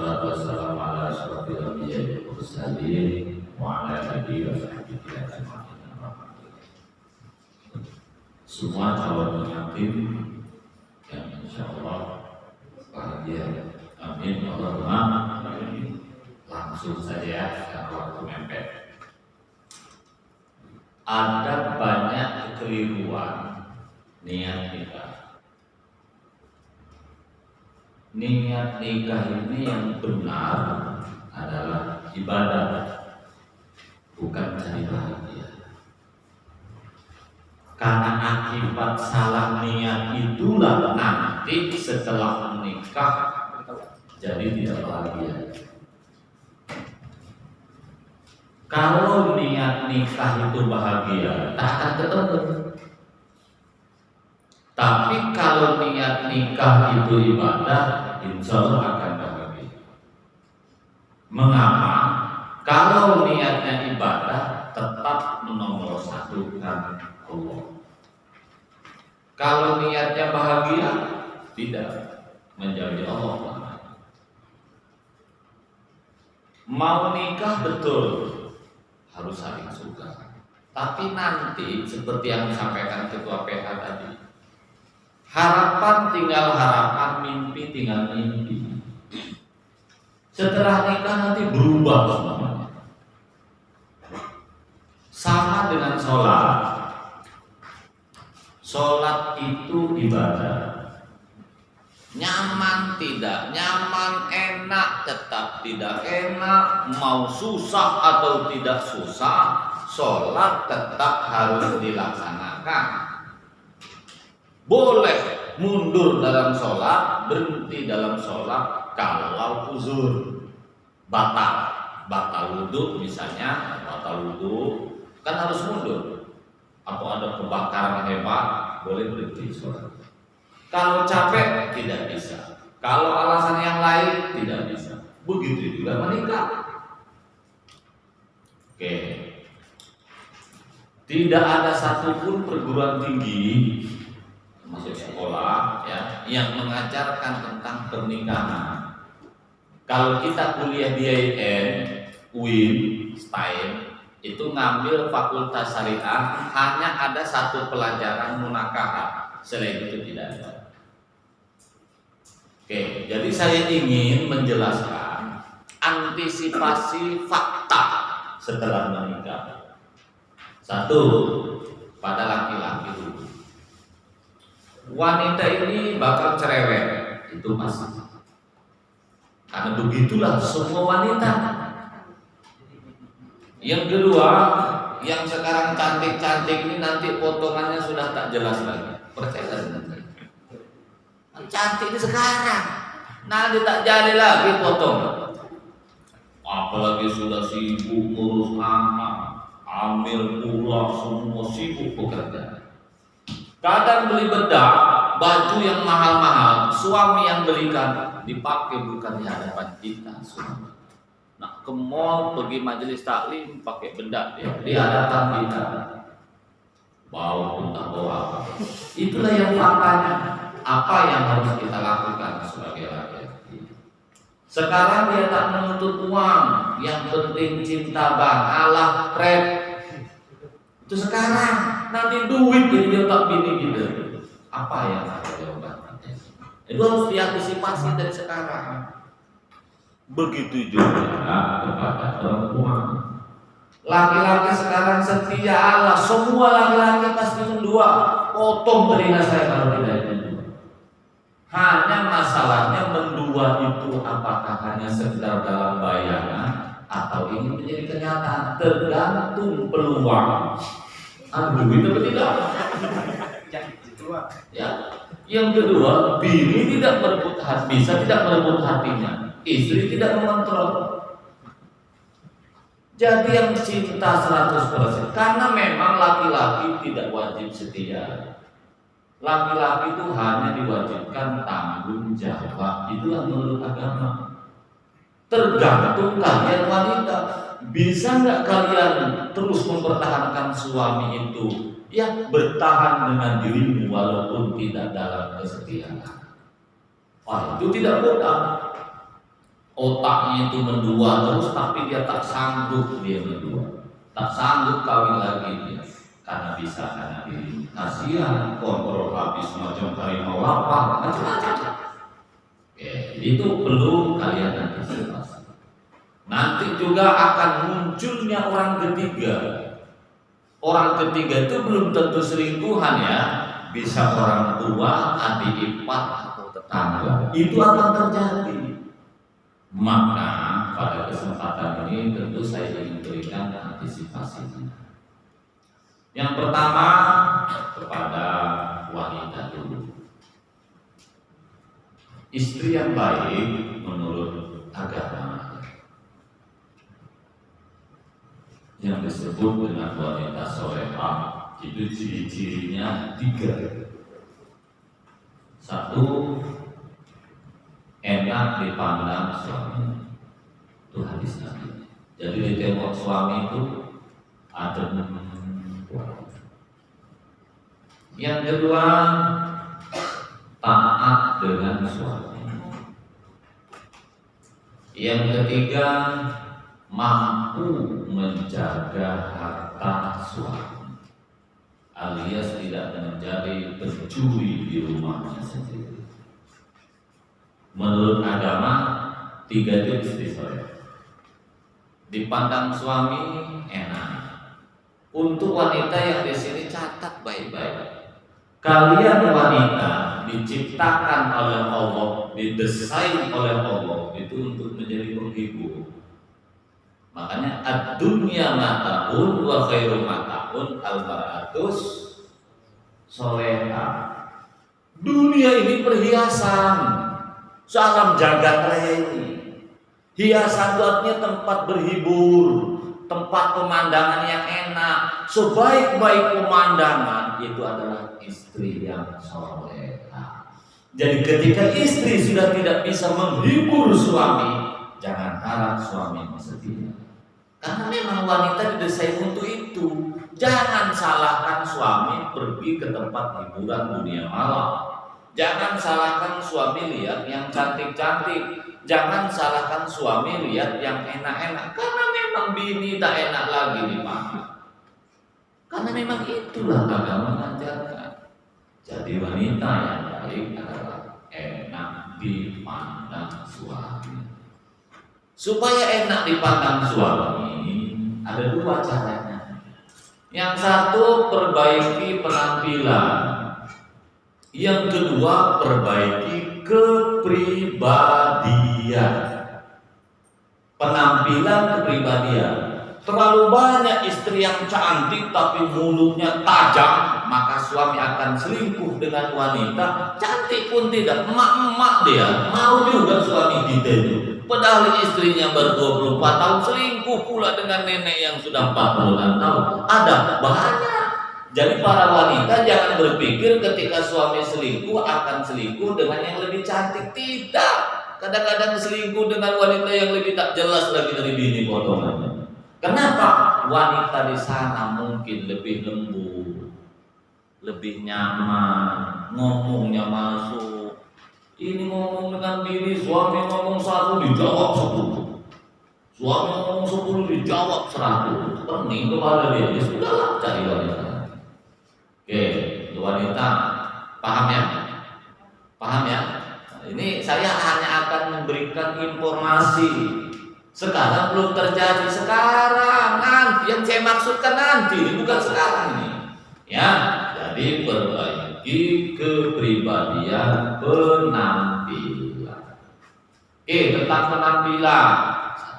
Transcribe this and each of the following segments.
wassalatu wassalamu ala asyrofil anbiya'i wal mursalin wa ala alihi wa sahbihi ajma'in. Semua calon pengantin yang insyaallah bahagia, amin Allahumma amin. Langsung saja karena waktu mepet. Ada banyak kekeliruan niat nikah. Niat nikah ini yang benar adalah ibadah, bukan cari bahagia. Karena akibat salah niat itulah nanti setelah menikah jadi tidak bahagia. Kalau niat nikah itu bahagia, tak akan ketemu. Tapi kalau niat nikah itu ibadah, insya Allah akan bahagia. Mengapa? Kalau niatnya ibadah, tetap menomor satukan Allah. Kalau niatnya bahagia, tidak menjadi Allah. Mau nikah betul, harus saling suka. Tapi nanti seperti yang disampaikan Ketua PH tadi, harapan tinggal harapan, mimpi tinggal mimpi. Setelah nikah nanti berubah semuanya. Sama dengan sholat. Sholat itu ibadah. Nyaman tidak nyaman, enak tetap tidak enak, mau susah atau tidak susah, sholat tetap harus dilaksanakan. Boleh mundur dalam sholat, berhenti dalam sholat kalau uzur, batal wudhu misalnya, batal wudhu kan harus mundur. Atau ada kebakaran hebat, boleh berhenti sholat. Kalau capek tidak bisa, kalau alasan yang lain tidak bisa. Begitu juga menikah. Oke. Tidak ada satupun perguruan tinggi masuk sekolah ya yang mengajarkan tentang pernikahan. Kalau kita kuliah di IAIN, UIN, STAIN itu ngambil fakultas syariah, hanya ada satu pelajaran munakahat, selain itu tidak ada. Oke, jadi saya ingin menjelaskan antisipasi fakta setelah menikah. Satu, pada laki-laki dulu. Wanita ini bakal cerewet, itu pasti. Karena begitulah semua wanita. Yang kedua, yang sekarang cantik-cantik ini nanti potongannya sudah tak jelas lagi. Percaya dengan saya. Cantik ini sekarang, nanti tak jadi lagi potong. Apalagi sudah sibuk ngurus anak, ambil pula semua sibuk bekerja. Kadang beli bedak, baju yang mahal-mahal, suami yang belikan, dipakai bukan di hadapan kita suami. Nah, ke mall, pergi majelis taklim, pakai bedak dia di hadapan kita. Bau pun tak bawa. Itulah yang faktanya. Apa yang harus kita lakukan sebagai laki-laki? Sekarang dia tak menuntut uang, yang penting cinta bang, Allah pret. Itu sekarang, nanti duit dia tak bini gitu. Apa yang harus jawabannya? Itu harus diantisipasi dari sekarang. Begitu juga kepada perempuan. Laki-laki sekarang setia Allah, semua laki-laki pasti mendua. Potong telinga saya kalau tidak itu. Hanya masalahnya mendua itu apakah hanya sekedar dalam bayangan atau ingin menjadi kenyataan, tergantung peluang. Duit atau tidak? Ya. Yang kedua, bini tidak merebut hati, bisa tidak merebut hatinya, istri tidak mengontrol. Jadi yang cinta 100%, karena memang laki-laki tidak wajib setia. Laki-laki itu hanya diwajibkan tanggung jawab. Itulah menurut agama. Tergantung kalian wanita. Bisa nggak kalian terus mempertahankan suami itu? Ya, bertahan dengan dirimu walaupun tidak dalam kesetiaan. Wah, itu tidak mudah. otaknya itu mendua terus, tapi dia tak sanggup dia mendua, tak sanggup kawin lagi dia, karena diri kasihan, kontrol habis macam harimau lapar, macam-macam. Itu perlu kalian antisipasi. Nanti juga akan munculnya orang ketiga. Orang ketiga itu belum tentu selingkuhan ya, bisa orang tua, adik ipar atau tetangga. Itu akan terjadi. Maka pada kesempatan ini tentu saya ingin berikan antisipasi. Yang pertama kepada wanita dulu. Istri yang baik menurut agama yang disebut dengan wanita solehah itu ciri-cirinya 3. 1, enak dipandang suami. Itu hadis Nabi. Jadi ditengok suami itu adem. Yang kedua, taat dengan suami. Yang ketiga, mampu menjaga harta suami, alias tidak menjadi pencuri di rumahnya sendiri. Menurut agama 3 itu istimewa. Dipandang suami enak. Untuk wanita yang di sini catat baik-baik. Kalian wanita diciptakan oleh Allah, didesain oleh Allah itu untuk menjadi penghibur. Makanya ad-dunya mataun wa khairu mataun al-mar'atus soleha. Dunia ini perhiasan, salam jagat raya ini. Hiasan itu artinya tempat berhibur, tempat pemandangan yang enak. Sebaik-baik pemandangan itu adalah istri yang soleha. Jadi ketika istri sudah tidak bisa menghibur suami, jangan harap suami setia. Karena memang wanita didesain untuk itu. Jangan salahkan suami pergi ke tempat hiburan dunia malam. Jangan salahkan suami lihat yang cantik-cantik. Jangan salahkan suami lihat yang enak-enak. Karena memang bini tak enak lagi dipandang. Karena memang itulah agama mengajarkan. Jadi wanita yang baik adalah enak dipandang suami. Supaya enak dipandang suami, ada 2 caranya. Yang satu, perbaiki penampilan. Yang kedua, perbaiki kepribadian. Penampilan, kepribadian. Terlalu banyak istri yang cantik tapi mulutnya tajam, maka suami akan selingkuh dengan wanita. Cantik pun tidak, emak-emak dia mau juga suami kita itu. Padahal istrinya baru 24 tahun selingkuh pula dengan nenek yang sudah 40 tahun. Ada banyak. Jadi para wanita jangan berpikir ketika suami selingkuh akan selingkuh dengan yang lebih cantik. Tidak. Kadang-kadang selingkuh dengan wanita yang lebih tak jelas lagi dari bini potongannya. Kenapa? Wanita di sana mungkin lebih lembut, lebih nyaman, ngomongnya masuk. Ini ngomong dengan bini, suami ngomong 1 dijawab 10. Suami ngomong 10 dijawab 100. Pening kepada dia, ya sudahlah cari wanita. Oke, wanita, paham ya? Paham ya? Ini saya hanya akan memberikan informasi. Sekarang belum terjadi, sekarang nanti yang saya maksudkan nanti, bukan sekarang ini. Ya, jadi perbaiki kepribadian penampilan. Oke, tentang penampilan.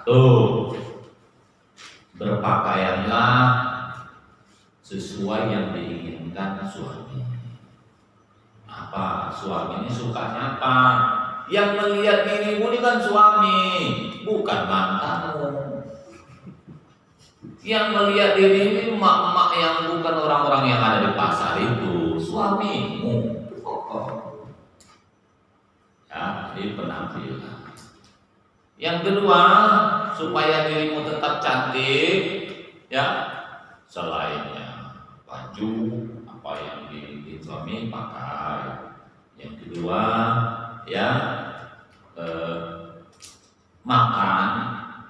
1, berpakaianlah sesuai yang diinginkan suami. Apa? Suami ini sukanya apa? Yang melihat dirimu ini kan suami, bukan mantanmu. Yang melihat diri ini emak-emak yang bukan orang-orang yang ada di pasar itu, suamimu. Ya, ini penampilan. Yang kedua, supaya dirimu tetap cantik, ya, selainnya baju apa yang dimiliki suami pakai. Yang kedua, ya, Makan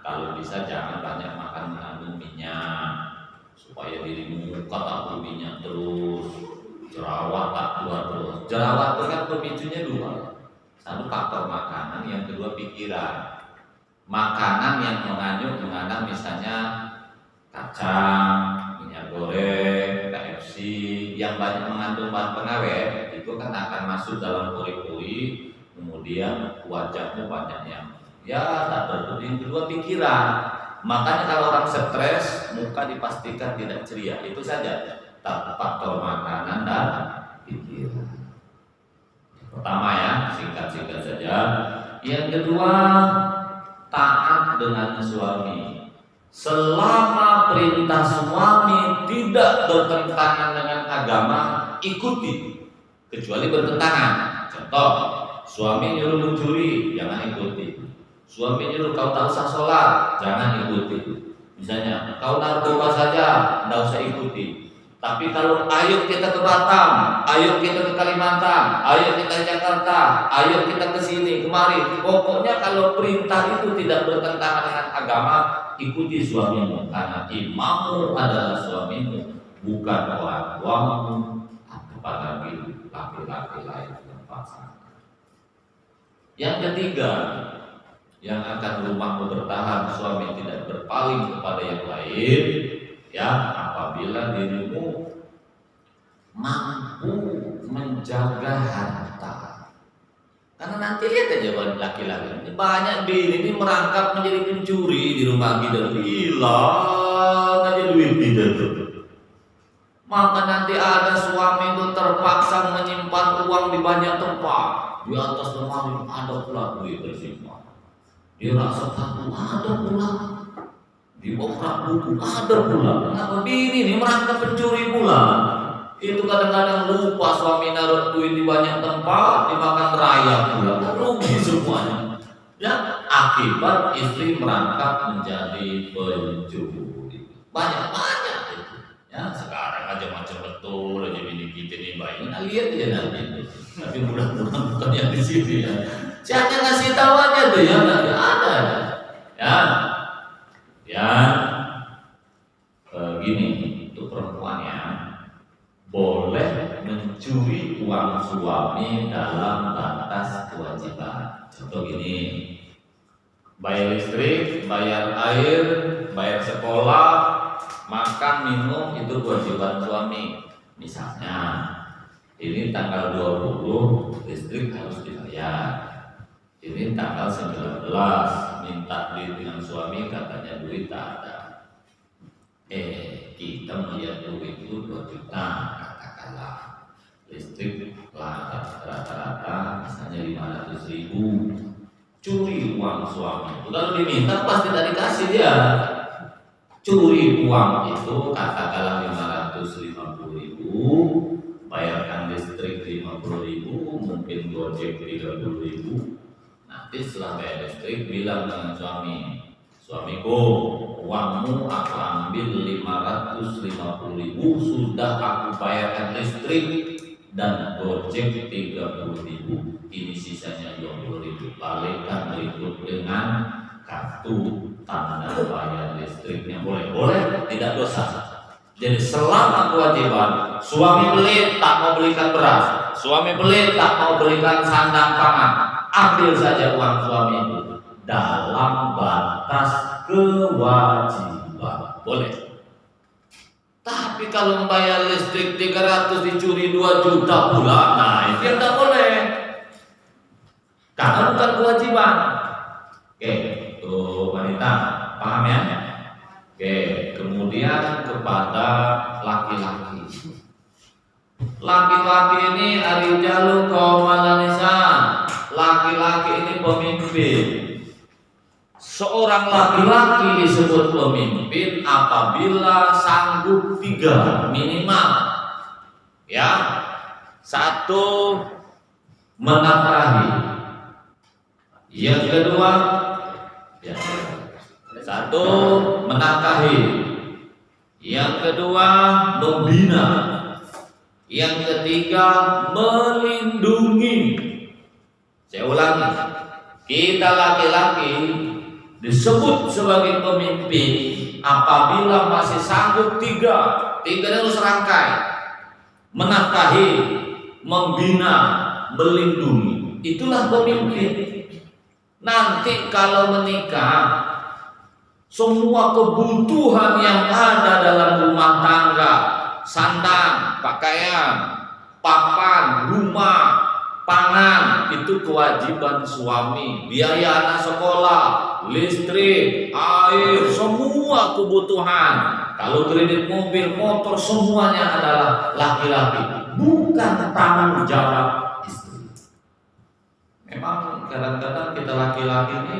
kalau bisa jangan banyak makan mengandung minyak, supaya dirimu kata minyak terus, jerawat tak keluar terus. Jerawat itu kan pemicunya dua, satu faktor makanan, yang kedua pikiran. Makanan yang mengandung misalnya kacang, minyak goreng, KFC, yang banyak mengandung bahan pengawet, itu kan akan masuk dalam pori-pori, kemudian wajahmu banyak yang tak bertujuan. Yang kedua pikiran. Makanya kalau orang stres, muka dipastikan tidak ceria. Itu saja faktor makanan dan pikiran. Pertama ya, singkat-singkat saja. Yang kedua, taat dengan suami. Selama perintah suami tidak bertentangan dengan agama, ikuti. Kecuali bertentangan. Contoh, suami nyuruh mencuri, jangan ikuti. Suami nyuruh kau tak usah sholat, jangan ikuti. Misalnya, kau narkoba saja, tidak usah ikuti. Tapi kalau ayo kita ke Batam, ayo kita ke Kalimantan, ayo kita ke Jakarta, ayo kita ke sini, kemari. Pokoknya kalau perintah itu tidak bertentangan dengan agama, ikuti suamimu. Karena imammu adalah suamimu, bukan orang tuamu, apalagi laki-laki lain yang pasangan. Yang ketiga, yang akan rumahmu bertahan, suami tidak berpaling kepada yang lain, ya, apabila dirimu mampu menjaga harta. Karena nanti lihat aja laki-laki ini banyak bini ini merangkap menjadi pencuri di rumah kita, hilang aja duit kita. Maka nanti ada suami itu terpaksa menyimpan uang di banyak tempat. Di atas lemari ada pula duit tersimpan. Di rak sepatu ada pula, di bawah buku ada pula. Kenapa bini ini merangkap pencuri pula? Itu kadang-kadang lupa suami naruh duit di banyak tempat, dimakan raya pula, rugi semuanya. Ya, akibat istri merangkap menjadi pencuri. Banyak itu. Ya, sekarang aja macam betul aja bini kita nih baik. Nah, lihat aja nanti. Tapi mudah-mudahan bukan yang di sini ya. Saya hanya ngasih tahu aja tuh ya, nanti ada. Ya, gini, untuk perempuan ya, boleh mencuri uang suami dalam batas kewajiban. Contoh gini, bayar listrik, bayar air, bayar sekolah, makan, minum, itu kewajiban suami. Misalnya, ini tanggal 20 listrik harus dibayar. Ini tanggal 19 minta duit dengan suami, katanya duit tak ada. Kita melihat duit itu 2 juta, katakanlah listrik rata-rata misalnya 500.000, curi uang suami. Kalau diminta pasti tidak dikasih dia. Curi uang itu katakanlah 550.000, bayarkan listrik 50.000, mungkin gojek 30.000. Nanti setelah bayar listrik bilang dengan suami, suamiku, uangmu aku ambil 550.000, sudah aku bayarkan listrik dan gojek 30.000, ini sisanya 20.000, balikkan berikut dengan kartu tanda bayar listriknya. Boleh, tidak dosa. Jadi selama kewajiban, suami beli tak mau belikan beras, suami beli tak mau belikan sandang pangan, ambil saja uang suami itu dalam batas kewajiban, boleh. Tapi kalau membayar listrik 300 dicuri 2 juta pula, nah itu yang tak boleh, karena bukan kewajiban. Oke, tuh wanita, paham ya? Oke, kemudian kepada laki-laki. Laki-laki ini arijalu qawwalanisa. Laki-laki ini pemimpin. Seorang laki-laki disebut pemimpin apabila sanggup 3 minimal. Ya. 1, menafkahi. Yang kedua, ya. 1, menafkahi. Yang kedua, membina. Yang ketiga, melindungi. Saya ulangi, kita laki-laki disebut sebagai pemimpin apabila masih sanggup tiga harus rangkai: menafkahi, membina, melindungi. Itulah pemimpin. Nanti kalau menikah, semua kebutuhan yang ada dalam rumah tangga, sandang, pakaian, papan, rumah, pangan, itu kewajiban suami. Biaya anak sekolah, listrik, air, semua kebutuhan. Kalau kredit mobil, motor, semuanya adalah laki-laki, bukan tanggung jawab istri. Memang kadang-kadang kita laki-laki ini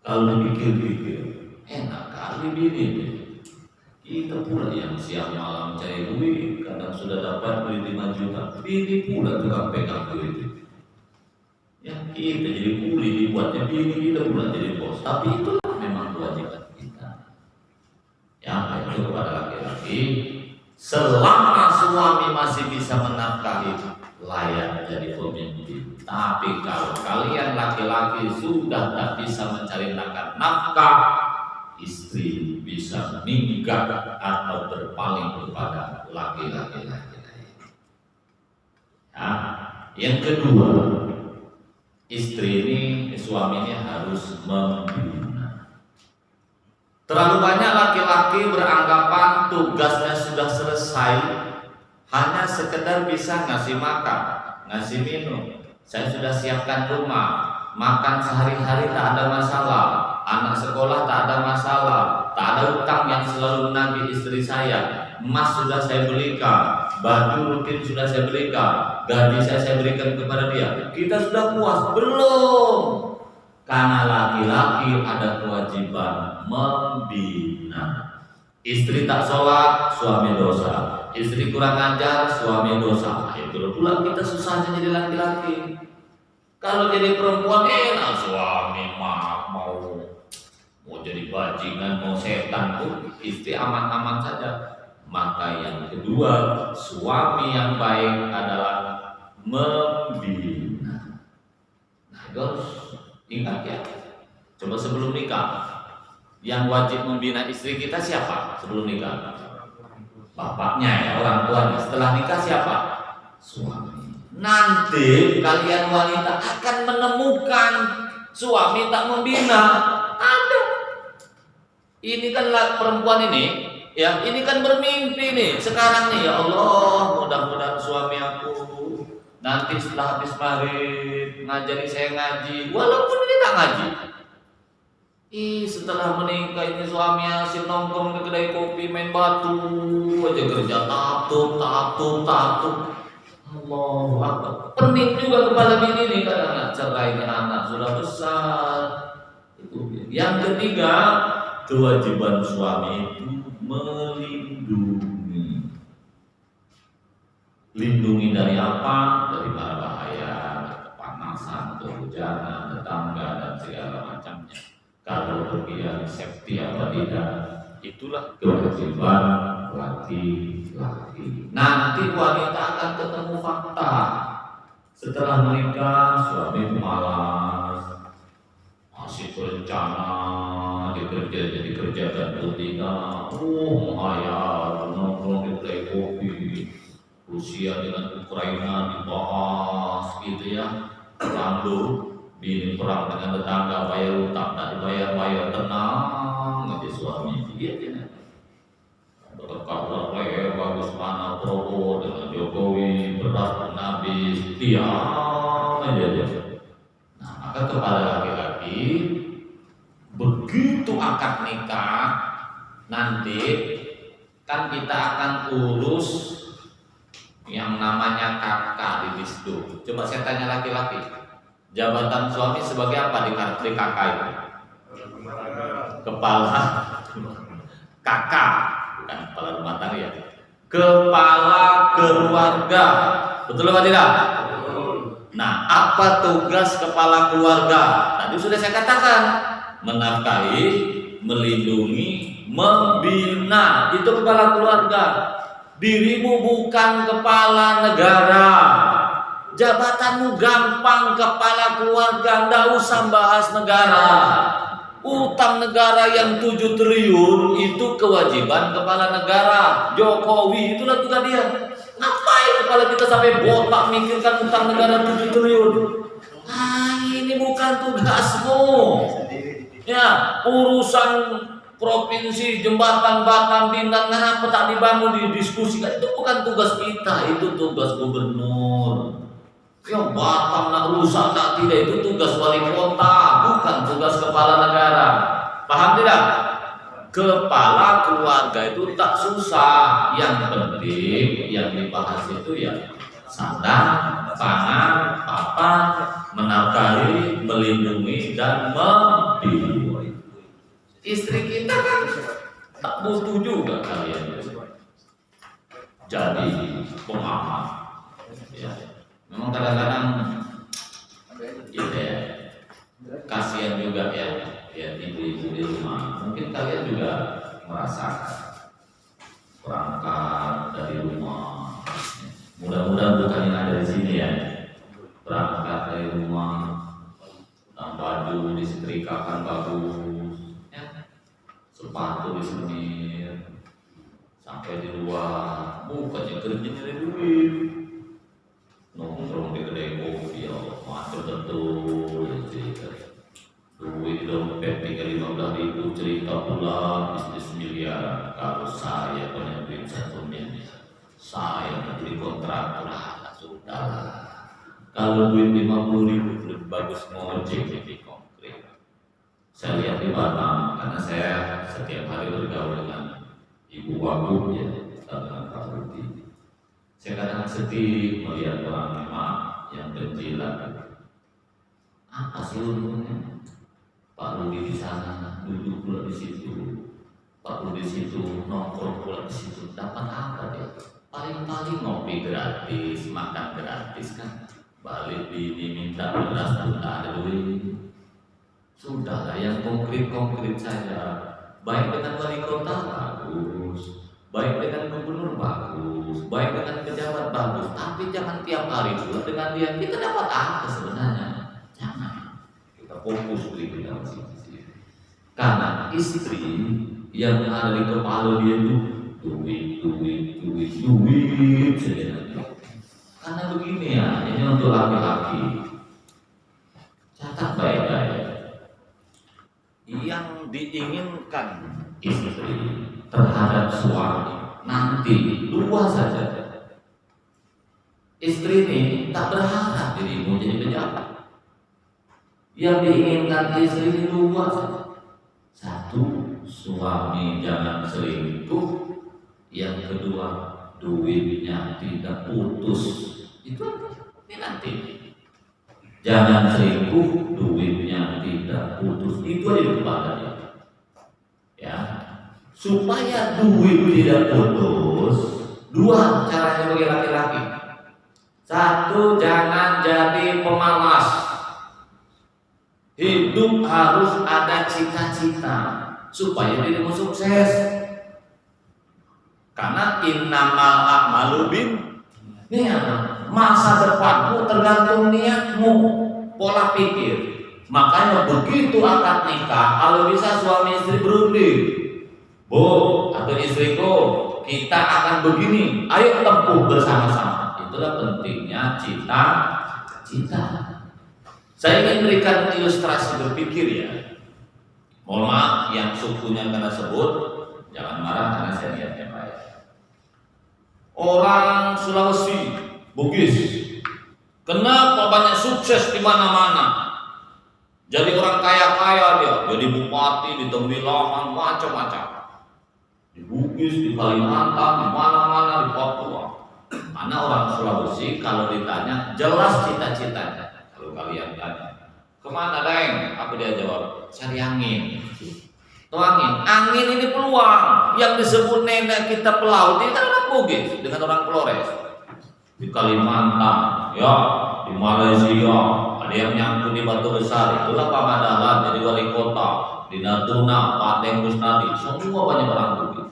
kalau dipikir-pikir, enak kali bini. Kita pula yang siang malam cari duit, kadang sudah dapat duit 5 juta, bini pula tukang pegang duit. Ya kita jadi kuli, dibuatnya bini, kita pula jadi bos. Tapi itulah memang kewajiban kita. Yang itu kepada laki-laki, selama suami masih bisa menafkahi, layak jadi pemimpin. Tapi kalau kalian laki-laki sudah tak bisa mencari nafkah, istri bisa minggat atau berpaling kepada laki-laki lain. Ya. Yang kedua, istri ini, suaminya harus membina. Terlalu banyak laki-laki beranggapan tugasnya sudah selesai, hanya sekedar bisa ngasih makan, ngasih minum. Saya sudah siapkan rumah, makan sehari-hari tak ada masalah, anak sekolah tak ada masalah, tak ada utang yang selalu menagih istri saya, emas sudah saya belikan, baju rutin sudah saya belikan, gaji saya berikan kepada dia. Kita sudah puas? Belum. Karena laki-laki ada kewajiban membina. Istri tak sholat, suami dosa. Istri kurang ajar, suami dosa. Itu pula kita susahnya jadi laki-laki. Kalau jadi perempuan enak, suami mau jadi bajingan, mau setan pun istri aman-aman saja. Maka yang kedua, suami yang baik adalah membina. Nah, terus ingat ya, coba sebelum nikah, yang wajib membina istri kita siapa sebelum nikah? Bapaknya ya, orang tuanya. Setelah nikah siapa? Suami. Nanti kalian wanita akan menemukan suami tak membina. Ada. Ini kan perempuan ini, ya, ini kan bermimpi nih. Sekarang nih, ya Allah, mudah-mudahan suami aku nanti setelah habis maghrib ngajari saya ngaji, walaupun ini tak ngaji. Setelah menikah ini suami asyik nongkrong ke kedai kopi, main batu aja, kerja tatuk. Allahu Akbar. Pening juga kepala bini nih, kadang cerai ini anak sudah besar. Yang ketiga, kewajiban suami itu melindungi. Lindungi dari apa? Dari bahaya, kepanasan, kehujanan, tetangga dan segala macamnya. Kalau berpihak safety atau tidak, itulah kewajiban laki-laki. Nanti wanita akan ketemu fakta. Setelah menikah, suami malas, masih berencana dikerjakan rutina, mahayal, nongkrong di kedai kopi, Rusia dengan Ukraina dibahas gitu ya. Lalu bini perang dengan tetangga, bayar utang tak dibayar, tenang aja suami dia. Berkata bagus mana Prabowo dengan Jokowi, beras habis, diam aja. Nah, maka kepada laki-laki, begitu akad nikah nanti kan kita akan urus yang namanya kakak di situ. Coba saya tanya laki-laki, jabatan suami sebagai apa di kakak itu? Kepala kakak, bukan kepala rumah tangga ya. Kepala keluarga, betul apa tidak? Nah, apa tugas kepala keluarga? Tadi sudah saya katakan, menafkahi, melindungi, membina. Itu kepala keluarga. Dirimu bukan kepala negara. jabatanmu gampang, kepala keluarga, ndak usah bahas negara. Utang negara yang 7 triliun itu kewajiban kepala negara. Jokowi itulah tugas dia. Ngapain kepala kita sampai botak mikirkan utang negara 7 triliun? Ini bukan tugasmu. Ya, urusan provinsi, jembatan, Batam, Bintang, kenapa tak dibangun, didiskusikan? Itu bukan tugas kita, itu tugas gubernur. Yang Batam nak rusak, nak tidak, itu tugas wali kota, bukan tugas kepala negara. Paham tidak? Kepala keluarga itu tak susah. Yang penting yang dibahas itu ya sandang, pangan, papan, menafkahi, melindungi, dan membimbing. Istri kita kan tak butuh juga kalian jadi pengamat. Ya. Memang kadang-kadang gitu ya, kasihan juga ya ibu-ibu di rumah. Mungkin kalian juga merasakan berangkat dari rumah. Mudah-mudahan bukan yang ada di sini ya. Berangkat dari rumah, baju disetrikakan bagus, sepatu disemir, sampai di luar bukannya kerja nyari duit, nongkrong di kedai kopi, macam betul, duit di dompet tinggal 15.000, cerita pula bisnis miliar. Kalau saya punya duit 1 miliar, saya menjadi kontraktor, sudah. Kalau duit 50.000 lebih bagus ngojek di konkret. Saya lihat di Batam, karena saya setiap hari bergaul dengan ibu wagub ya, dengan Pak Budi. Saya kadang sedih melihat orang memang yang penjilat. Apa sih untungnya? Pak Rudi di sana, duduk pula di situ. Pak Rudi di situ, nongkrong pula di situ. Dapat apa dia? Paling-paling ngopi gratis, makan gratis kan. Balik diminta beras pun tak ada duit. Sudahlah yang konkret-konkret saja. Baik dengan wali kota bagus, baik dengan gubernur bagus, baik dengan pejabat bagus. Tapi jangan tiap hari pula dengan dia. Kita dapat apa sebenarnya? Jangan. Kita fokus di kita masing-masing. Karena istri yang ada di kepala dia itu duit saja. Karena begini ya, ini untuk laki-laki. Catat baik-baik. Yang diinginkan istri terhadap suami nanti 2 saja. Istri ini tak berharap dirimu jadi pejabat. Yang diinginkan istri ini 2 saja. 1, suami jangan selingkuh. Yang kedua, duitnya tidak putus. Itu ini nanti. Jangan selingkuh, duitnya tidak putus. Itu aja di kepala dia. Ya, supaya duit tidak putus, 2 caranya bagi laki-laki. 1, jangan jadi pemalas. Hidup harus ada cita-cita supaya dirimu sukses. Karena innamal a'malu binniyat. Masa depanmu tergantung niatmu, pola pikir. Makanya begitu akad nikah, kalau bisa suami istri berunding. Bu atau istriku, kita akan begini, ayo tempuh bersama-sama. Itulah pentingnya cita-cita. Saya ingin berikan ilustrasi berpikir ya. Mohon maaf yang sukunya kena sebut, jangan marah karena saya niatnya baik. Orang Sulawesi, Bugis, kenapa banyak sukses di mana-mana? Jadi orang kaya-kaya dia, jadi bupati di Tembilahan, macam-macam. Di Bugis, di Kalimantan, di mana-mana, di Papua. Karena orang Sulawesi kalau ditanya jelas cita-citanya. Kalau kalian tanya, kemana Deng? Apa dia jawab? Cari angin. Angin ini peluang. Yang disebut nenek kita pelaut ini kan orang Bugis dengan orang Flores. Di Kalimantan, ya, di Malaysia, ada yang nyangkut di Batu Besar. Itulah Pak Madalan jadi wali kota. Di Natuna, Pak Teng Kusnadi, semua banyak orang Bugis.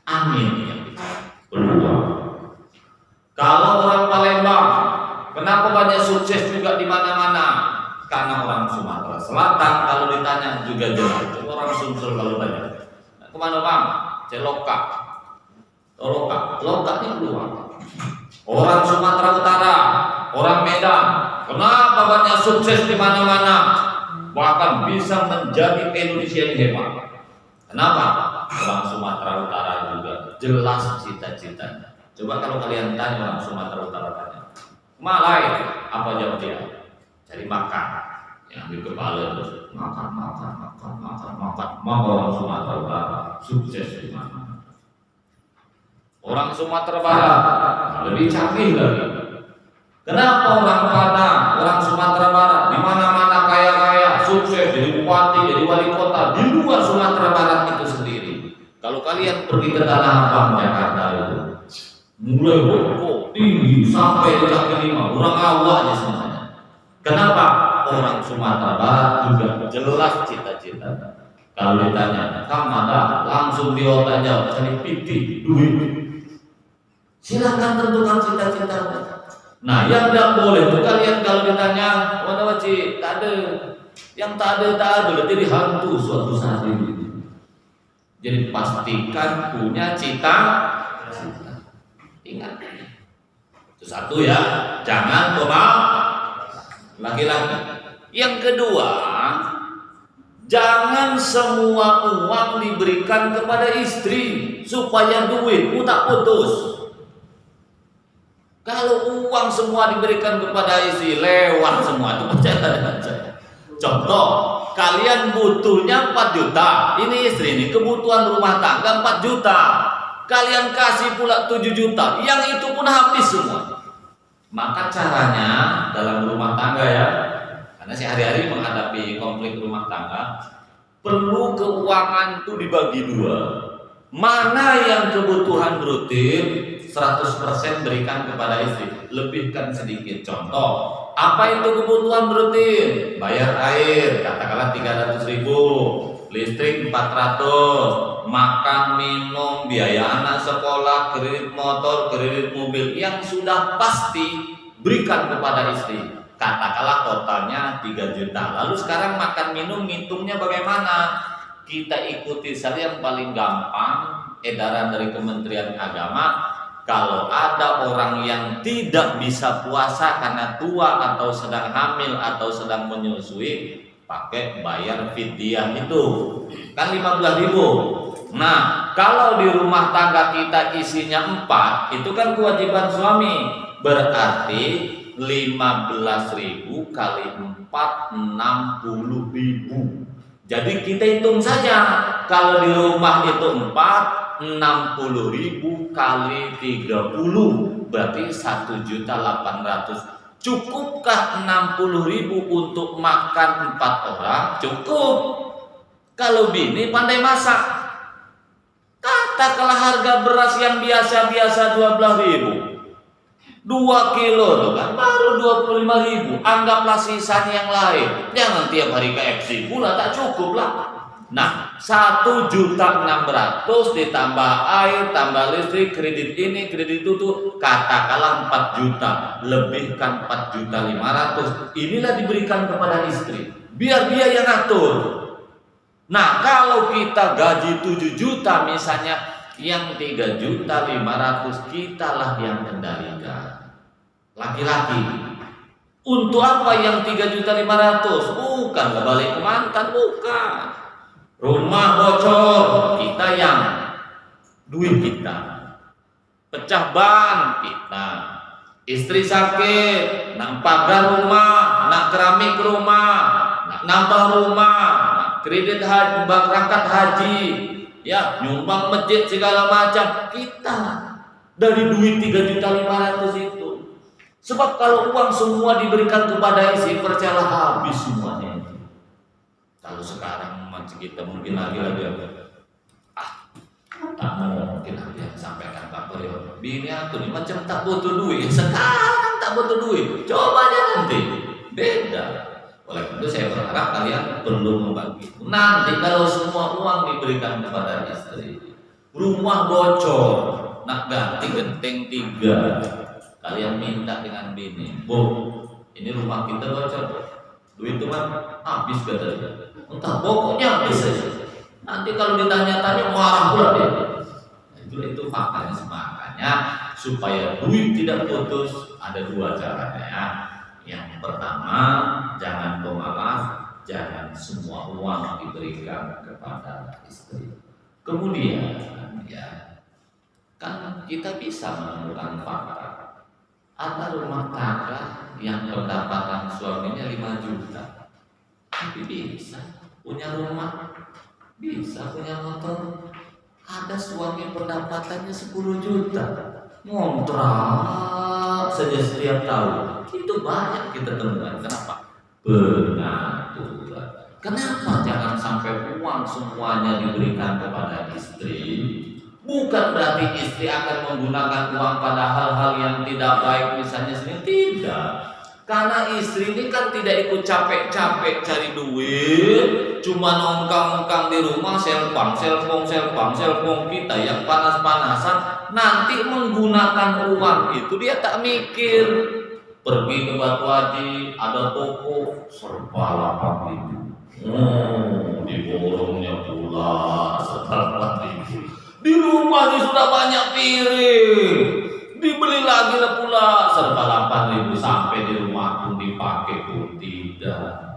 Angin yang peluang. Kalau orang Palembang, mana-mana. Karena orang Sumatera Selatan kalau ditanya juga jelas. Orang Sumsel kalau tanya, kemana bang? Celoka. Loka ini keluar. Orang Sumatera Utara, orang Medan, kenapa banyak sukses di mana-mana? Bahkan bisa menjadi Indonesia yang hebat. Kenapa? Orang Sumatera Utara juga jelas cita-citanya. Coba kalau kalian tanya orang Sumatera Utara tanya, Malai, apa jawab dia? Cari makan. Yang di kepala terus makan. Maka orang Sumatera Utara sukses di mana? Orang Sumatera Barat lebih canggih lagi. Kenapa orang Padang, orang Sumatera Barat di mana-mana kaya-kaya, sukses jadi bupati, jadi wali kota di luar Sumatera Barat itu sendiri. Kalau kalian pergi ke Tanah Abang Jakarta itu, mulai rokok tinggi sampai ke kaki 5, orang awak aja semuanya. Kenapa? Orang Sumatera Barat juga jelas cita-cita. Kalau ditanya, Kamada, langsung di otak jawab, cari piti, duit. Silakan tentukan cita-cita. Nah, yang tidak boleh itu kalian kalau ditanya, mana wajib, tak ada. Yang tak ada, berarti dihantu suatu saat ini. Jadi pastikan punya cita-cita. Ingat. Itu satu ya, jangan tomal laki-laki. Yang kedua, jangan semua uang diberikan kepada istri supaya duitmu tak putus. Kalau uang semua diberikan kepada istri, lewat semua itu percaya dengan saya. Contoh, kalian butuhnya 4 juta, ini istri ini kebutuhan rumah tangga 4 juta. Kalian kasih pula 7 juta, yang itu pun habis semua. Maka caranya dalam rumah tangga ya, karena sehari-hari menghadapi konflik rumah tangga, perlu keuangan itu dibagi 2. Mana yang kebutuhan rutin 100% berikan kepada istri, lebihkan sedikit. Contoh, apa itu kebutuhan rutin? Bayar air, katakanlah 300.000, listrik 400, makan, minum, biaya anak sekolah, kredit motor, kredit mobil, yang sudah pasti berikan kepada istri. Katakanlah totalnya 3 juta. Lalu sekarang makan minum ngitungnya bagaimana? Kita ikuti saja yang paling gampang, edaran dari Kementerian Agama. Kalau ada orang yang tidak bisa puasa karena tua atau sedang hamil atau sedang menyusui, pakai bayar fidyah itu kan 15.000. Nah, kalau di rumah tangga kita isinya 4, itu kan kewajiban suami, berarti 15.000 kali 4 60.000. Jadi kita hitung saja, kalau di rumah itu 4, 60.000 kali 30 berarti 1.800.000. Cukupkah 60.000 untuk makan 4 orang? Cukup. Kalau bini pandai masak, katakanlah harga beras yang biasa-biasa 12.000, 2 kilo tuh kan baru 25.000. Anggaplah sisanya yang lain. Jangan tiap hari KFC pula, tak cukup lah. Nah, 1.600.000 ditambah air, tambah listrik, kredit ini, kredit itu tuh, katakanlah 4 juta, lebihkan 4.500.000. Inilah diberikan kepada istri, biar dia yang atur. Nah, kalau kita gaji 7 juta misalnya, yang 3.500.000 kitalah yang kendalikan. Laki-laki. Untuk apa yang 3.500.000? Bukan balik ke mantan, bukan. Rumah bocor, kita yang duit kita. Pecah ban, kita. Istri sakit, nak pagar rumah, nak keramik rumah, nak nambah rumah, nak kredit haji, berangkat haji, ya nyumbang masjid segala macam, kita dari duit 3.500.000 itu. Sebab kalau uang semua diberikan kepada istri, percayalah habis semuanya. Kalau sekarang kita mungkin lagi tak mungkin lagi sampaikan Pak Puryo, bini aku nih macam tak butuh duit, sekarang tak butuh duit, coba aja nanti beda. Oleh itu saya berharap kalian perlu membagi. Nanti kalau semua uang diberikan kepada istri, rumah bocor, nak ganti genteng 3, kalian minta dengan bini, Bu, ini rumah kita bocor, duit itu kan habis katanya. Entah pokoknya habis saja. Nanti kalau ditanya-tanya marah pula dia. Itu faktanya. Makanya supaya duit tidak putus ada dua caranya ya. Yang pertama, jangan pemalas, jangan semua uang diberikan kepada istri. Kemudian ya, kan kita bisa menemukan fakta. Ada rumah tangga yang pendapatan suaminya 5 juta, tapi bisa punya rumah, bisa punya motor. Ada suami pendapatannya 10 juta, ngontrak saja setiap tahun. Itu banyak kita temukan. Kenapa? Pengaturan. Kenapa jangan sampai uang semuanya diberikan kepada istri? Bukan berarti istri akan menggunakan uang pada hal-hal yang tidak baik misalnya sendiri, tidak. Karena istri ini kan tidak ikut capek-capek cari duit, cuma nongkrong-nongkrong di rumah, selpong kita yang panas-panasan. Nanti menggunakan uang itu dia tak mikir. Pergi ke Batu Haji, ada toko serba 8.000. Diborongnya pula serba 8.000. Di rumahnya sudah banyak piring, dibeli lagi lah pula serba 8.000. Sampai di rumah pun dipakai pun tidak.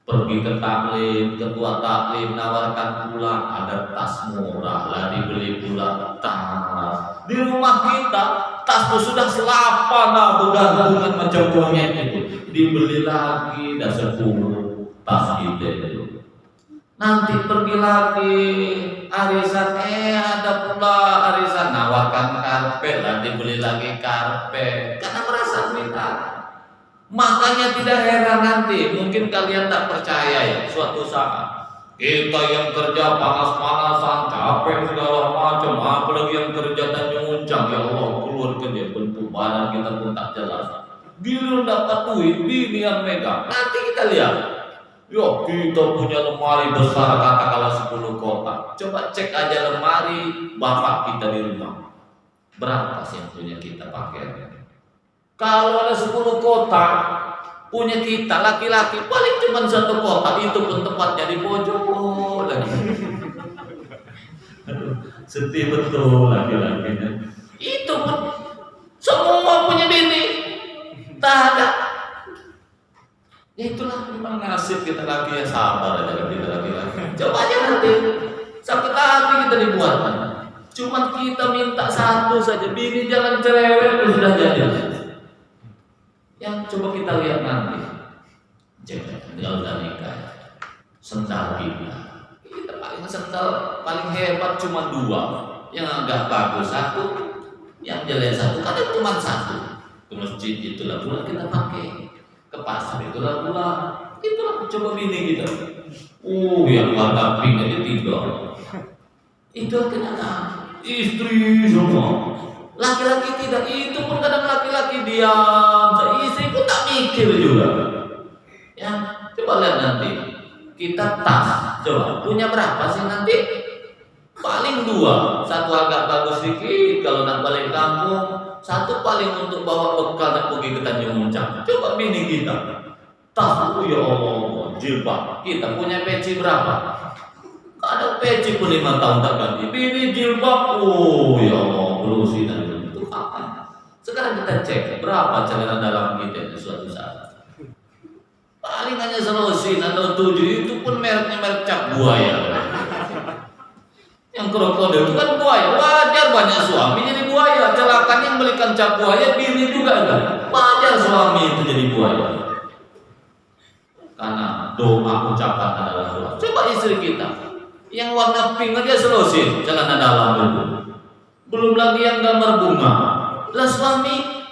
Pergi ke taklim, ketua taklim nawarkan pula ada tas murah lah, dibeli pula tas. Di rumah kita tas itu sudah selapan lah, bergantungan macam monyet itu, dibeli lagi dah 10 tas itu. Nanti pergi lagi arisan, ada pula arisan nawarkan karpet lah, dibeli lagi karpet karena merasa minta. Makanya tidak heran nanti mungkin kalian tak percaya ya, suatu saat kita yang kerja panas-panasan, capek segala macam, apalagi yang kerja Tanjung Uncang, ya Allah, keluar kerja bentuk badan kita pun tak jelas. Giliran dapat duit, bini yang megang. Nanti kita lihat, yo kita punya lemari besar katakanlah 10 kotak. Coba cek aja lemari bapak kita di rumah, berapa sih yang punya kita pakai? Kalau ada 10 kotak punya kita laki-laki paling cuma 1 kotak, itu pun tempatnya di pojok lagi. Sedih betul laki-lakinya. Itu pun semua punya bini, tak ada. Ya itulah memang nasib kita laki, ya sabar aja kita laki-laki. Coba aja nanti sakit hati kita dibuat. Cuma kita minta 1 saja, bini jangan cerewet sudah jadi. Yang coba kita lihat nanti, kalau udah nikah, sendal kita paling sendal paling hebat cuma 2, yang agak bagus 1, yang jelek 1, kadang cuma 1. Ke masjid itulah pula kita pakai, ke pasar itulah pula, itulah coba bini kita. Yang warna pink aja 3. Itu kenapa? Istri semua. Laki-laki tidak, itu pun kadang laki-laki diam, istri pun tak mikir juga. Ya, coba lihat nanti kita tas, coba punya berapa sih nanti? Paling 2, 1 agak bagus sedikit kalau nak balik kampung, 1 paling untuk bawa bekal nak pergi ke Tanjung Uncang. Coba bini kita, tas, ya Allah, jilbab, kita punya peci berapa? Ada peci pun 5 tahun tak ganti, bini jilbab, ya Allah, belusinan. Sekarang kita cek berapa celana dalam kita suatu saat. Paling hanya Selosin atau 7, itu pun mereknya merek cap buaya. Yang krokodil itu kan buaya. Wajar banyak suami jadi buaya. Celakanya yang belikan cap buaya bini juga kan. Wajar suami itu jadi buaya. Karena doa ucapan adalah doa. Coba istri kita yang warna pink aja Selosin celana dalam itu. Belum lagi yang gambar bunga. Lah suami.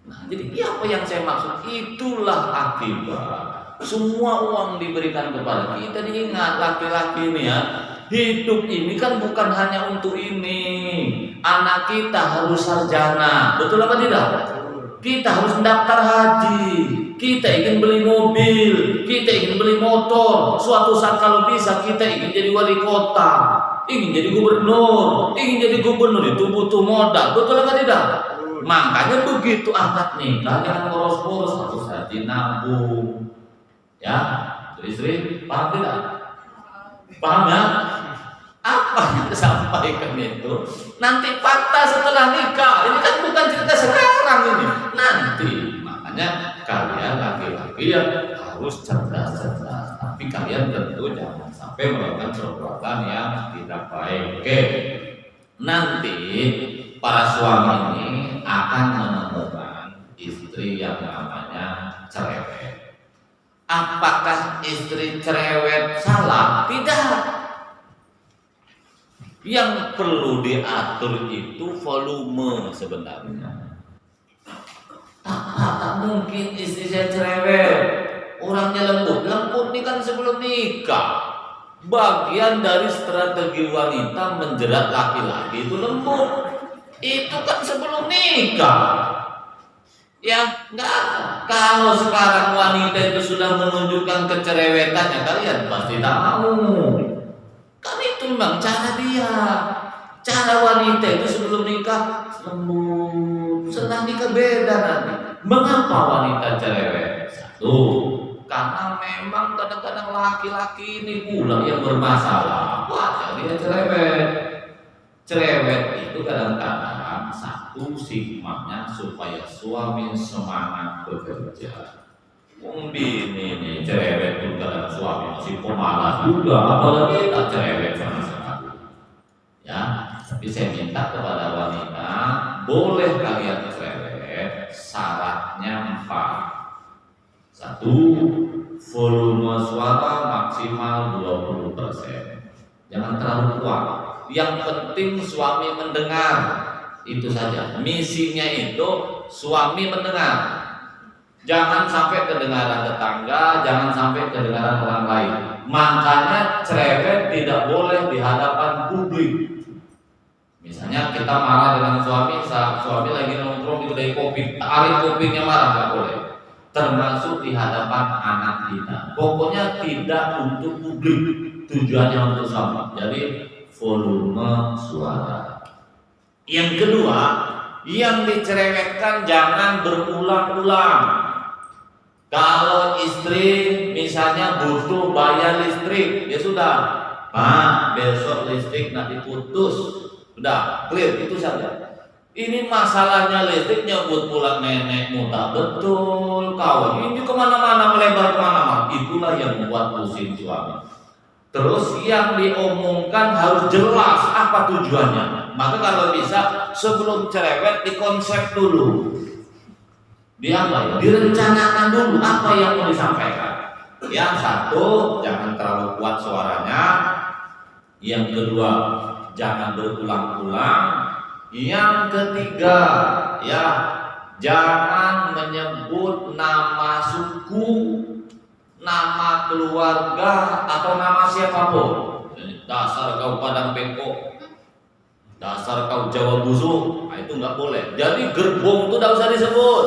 Nah, jadi apa yang saya maksud? Itulah akibat. Semua uang diberikan kepada kita. Diingat laki-laki ini ya, hidup ini kan bukan hanya untuk ini. Anak kita harus sarjana, betul apa tidak? Kita harus mendaftar haji. Kita ingin beli mobil, kita ingin beli motor. Suatu saat kalau bisa kita ingin jadi wali kota, ingin jadi gubernur. Ingin jadi gubernur itu butuh modal, betul apa tidak? Makanya begitu akad nikah jangan boros-boros, harus rajin nabung. Ya, istri paham tidak? Paham ya? Apa yang disampaikan itu nanti fakta setelah nikah. Ini kan bukan cerita sekarang ini, nanti. Makanya kalian laki-laki yang harus cerdas-cerdas, tapi kalian tentu jangan sampai melakukan perbuatan yang tidak baik. Oke. Nanti para suami ini akan menemukan istri yang namanya cerewet. Apakah istri cerewet salah? Tidak. Yang perlu diatur itu volume sebenarnya. Tak mungkin istri saya cerewet, orangnya lembut. Lembut ini kan sebelum nikah. Bagian dari strategi wanita menjerat laki-laki itu lembut. Itu kan sebelum nikah. Ya, enggak. Kalau sekarang wanita itu sudah menunjukkan kecerewetannya, kalian pasti tak mau. Kan itu memang cara dia. Cara wanita itu sebelum nikah lembut, setelah nikah beda nanti. Mengapa wanita cerewet? Satu, karena memang kadang-kadang laki-laki ini pula yang bermasalah. Wah, dia cerewet. Cerewet itu kadang-kadang satu hikmahnya supaya suami semangat bekerja. Ini cerewet itu kadang suami masih pemalas juga, apalagi tak cerewet sama sekali. Ya, tapi saya minta kepada wanita, boleh kalian cerewet, syaratnya 4. 1, volume suara maksimal 20%. Jangan terlalu kuat. Yang penting suami mendengar, itu saja. Misinya itu suami mendengar. Jangan sampai kedengaran tetangga, jangan sampai kedengaran orang lain. Makanya cerewet tidak boleh di hadapan publik. Misalnya kita marah dengan suami, saat suami lagi nongkrong di kedai kopi, tarik kopinya marah, nggak boleh. Termasuk di hadapan anak kita. Pokoknya tidak untuk publik, tujuannya untuk suami. Jadi volume suara. Yang kedua, yang dicerewetkan jangan berulang-ulang. Kalau istri misalnya butuh bayar listrik, ya sudah, Pak, besok listrik nanti putus, sudah clear, itu saja. Ini masalahnya listrik nyebut pulang nenekmu tak betul, kau ini kemana-mana, melebar kemana-mana. Itulah yang membuat pusing suami. Terus yang diomongkan harus jelas apa tujuannya. Maka kalau bisa sebelum cerewet dikonsep dulu. Direncanakan dulu apa yang mau disampaikan. Yang satu, jangan terlalu kuat suaranya. Yang kedua, jangan berulang-ulang. Yang ketiga, ya, jangan menyebut nama suku, nama keluarga atau nama siapapun. Dasar kau Padang Bengkok, dasar kau Jawa busuk, nah, itu nggak boleh. Jadi gerbong itu tidak usah disebut.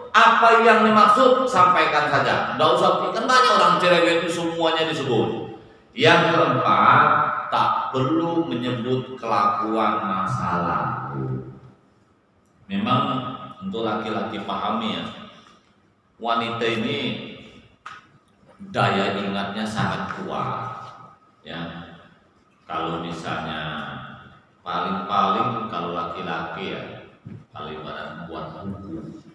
Apa yang dimaksud sampaikan saja. Tidak usah, kan banyak orang cerewet itu semuanya disebut. Yang keempat, tak perlu menyebut kelakuan masa lalu. Memang untuk laki-laki pahami ya, wanita ini daya ingatnya sangat kuat. Ya, kalau misalnya paling kalau laki-laki ya, kalau ibarat buat buku,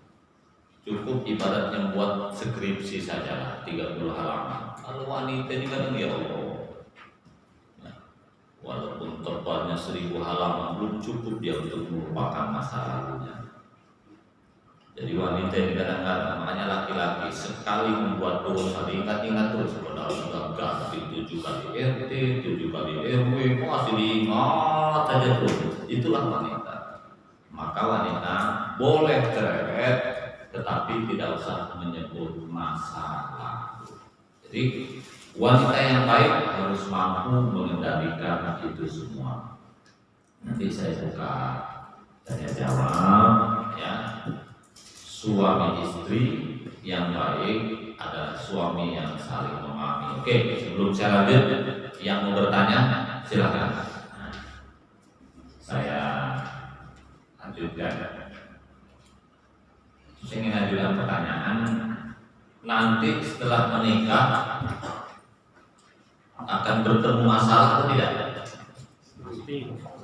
cukup ibaratnya buat skripsi saja 30 halaman. Kalau wanita ini kadang ya Allah, walaupun tebalnya 1000 halaman belum cukup dia untuk melupakan masa lalunya. Jadi wanita ini kadang-kadang, makanya laki-laki sekali membuat dosa diingat-ingat terus. Padahal sudah ganti 7 kali RT, 7 kali RW, masih diingat saja terus. Itulah wanita. Maka wanita boleh cerewet, tetapi tidak usah menyebut masa lalu. Jadi wanita yang baik harus mampu mengendalikan itu semua. Nanti saya buka tanya jawab ya. Suami istri yang baik adalah suami yang saling memahami. Oke, sebelum saya lanjut, yang mau bertanya silakan. Saya lanjutkan. Saya ingin ajukan pertanyaan, nanti setelah menikah akan bertemu masalah atau tidak?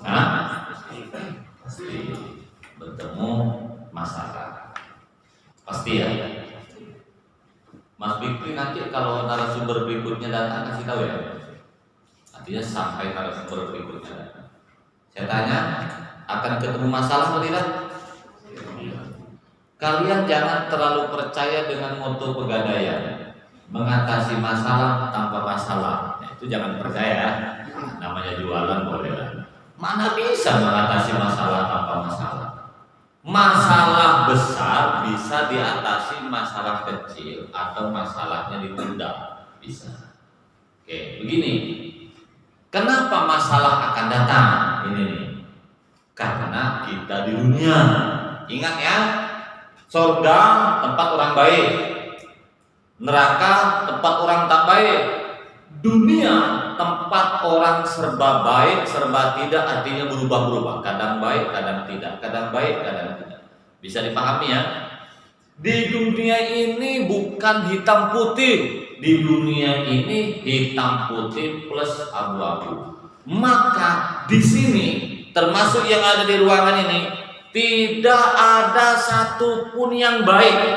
Hah? Pasti bertemu masalah. Pasti ya. Mas Bikri nanti kalau narasumber berikutnya datang kasih tahu ya. Artinya sampai narasumber berikutnya datang. Saya tanya, akan ketemu masalah atau tidak? Kalian jangan terlalu percaya dengan moto pegadaian, mengatasi masalah tanpa masalah. Itu jangan percaya. Namanya jualan boleh lah. Mana bisa mengatasi masalah tanpa masalah? Masalah besar bisa diatasi masalah kecil atau masalahnya ditunda, bisa. Oke, begini. Kenapa masalah akan datang? Ini nih. Karena kita di dunia. Ingat ya, surga tempat orang baik, neraka tempat orang tak baik. Dunia tempat orang serba baik, serba tidak, artinya berubah-berubah. Kadang baik, kadang tidak. Kadang baik, kadang tidak. Bisa dipahami ya? Di dunia ini bukan hitam putih. Di dunia ini hitam putih plus abu-abu. Maka di sini, termasuk yang ada di ruangan ini, tidak ada satupun yang baik.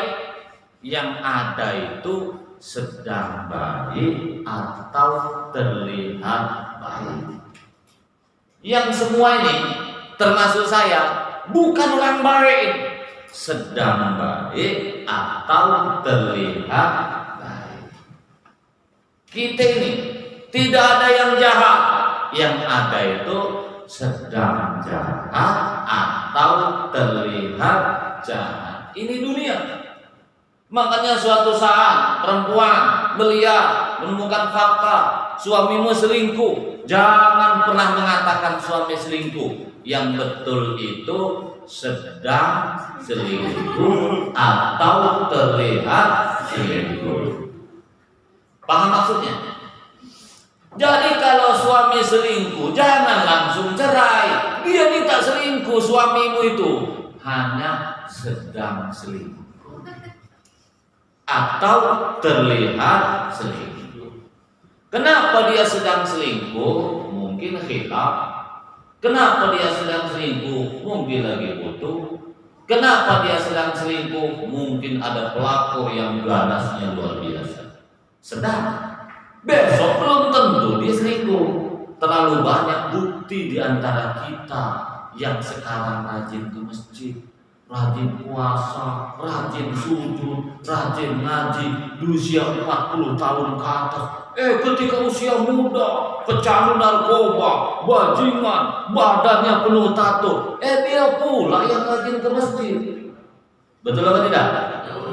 Yang ada itu sedang baik atau terlihat baik. Yang semua ini termasuk saya bukan orang baik, sedang baik atau terlihat baik. Kita ini tidak ada yang jahat, yang ada itu sedang jahat atau terlihat jahat. Ini dunia. Makanya suatu saat perempuan melihat, menemukan fakta suamimu selingkuh, jangan pernah mengatakan suami selingkuh. Yang betul itu sedang selingkuh atau terlihat selingkuh. Paham maksudnya? Jadi kalau suami selingkuh, jangan langsung cerai. Dia tidak selingkuh, suamimu itu hanya sedang selingkuh atau terlihat selingkuh. Kenapa dia sedang selingkuh? Mungkin khilaf. Kenapa dia sedang selingkuh? Mungkin lagi butuh. Kenapa dia sedang selingkuh? Mungkin ada pelakor yang ganasnya luar biasa. Sedang besok belum tentu dia selingkuh. Terlalu banyak bukti di antara kita yang sekarang rajin ke masjid, rajin puasa, rajin sujud, rajin ngaji, di usia 40 tahun ke atas. Ketika usia muda, pecandu narkoba, bajingan, badannya penuh tato. Dia pula yang rajin ke masjid. Betul atau tidak?